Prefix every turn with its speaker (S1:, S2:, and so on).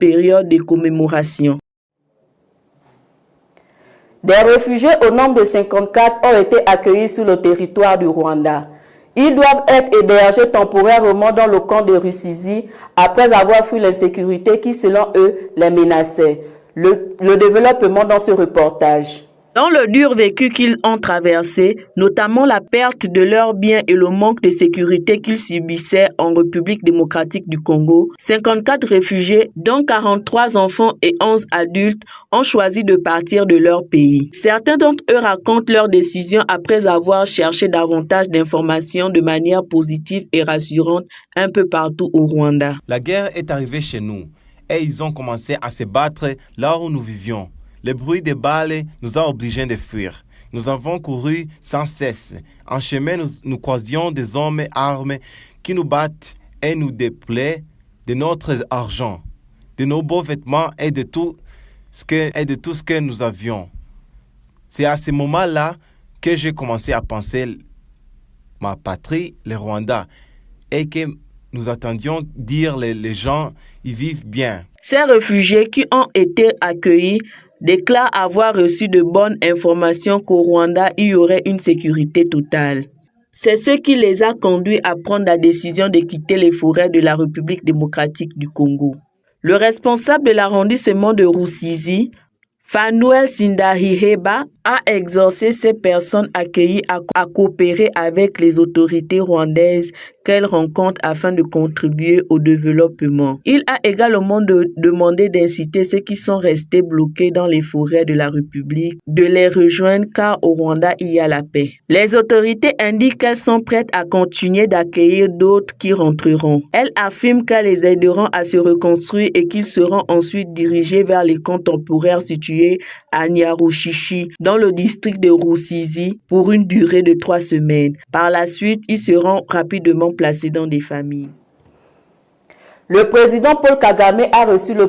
S1: période de commémoration.
S2: Des réfugiés au nombre de 54 ont été accueillis sur le territoire du Rwanda. Ils doivent être hébergés temporairement dans le camp de Rusizi après avoir fui l'insécurité qui, selon eux, les menaçait. Le développement dans ce reportage.
S1: Dans le dur vécu qu'ils ont traversé, notamment la perte de leurs biens et le manque de sécurité qu'ils subissaient en République démocratique du Congo, 54 réfugiés, dont 43 enfants et 11 adultes, ont choisi de partir de leur pays. Certains d'entre eux racontent leur décision après avoir cherché davantage d'informations de manière positive et rassurante un peu partout au Rwanda.
S3: La guerre est arrivée chez nous et ils ont commencé à se battre là où nous vivions. Le bruit des balles nous a obligés de fuir. Nous avons couru sans cesse. En chemin, nous croisions des hommes armés qui nous battent et nous déplaient de notre argent, de nos beaux vêtements et de tout ce que nous avions. C'est à ce moment-là que j'ai commencé à penser ma patrie, le Rwanda, et que nous attendions dire les gens y vivent bien.
S1: Ces réfugiés qui ont été accueillis déclarent avoir reçu de bonnes informations qu'au Rwanda, il y aurait une sécurité totale. C'est ce qui les a conduits à prendre la décision de quitter les forêts de la République démocratique du Congo. Le responsable de l'arrondissement de Rusizi, Fanuel Sindahiheba, a exhorté ces personnes accueillies à coopérer avec les autorités rwandaises qu'elles rencontrent afin de contribuer au développement. Il a également demandé d'inciter ceux qui sont restés bloqués dans les forêts de la République de les rejoindre car au Rwanda il y a la paix. Les autorités indiquent qu'elles sont prêtes à continuer d'accueillir d'autres qui rentreront. Elles affirment qu'elles les aideront à se reconstruire et qu'ils seront ensuite dirigés vers les camps temporaires situés à Nyarushishi dans le district de Rusizi pour une durée de 3 semaines. Par la suite, ils seront rapidement placés dans des familles.
S2: Le président Paul Kagame a reçu le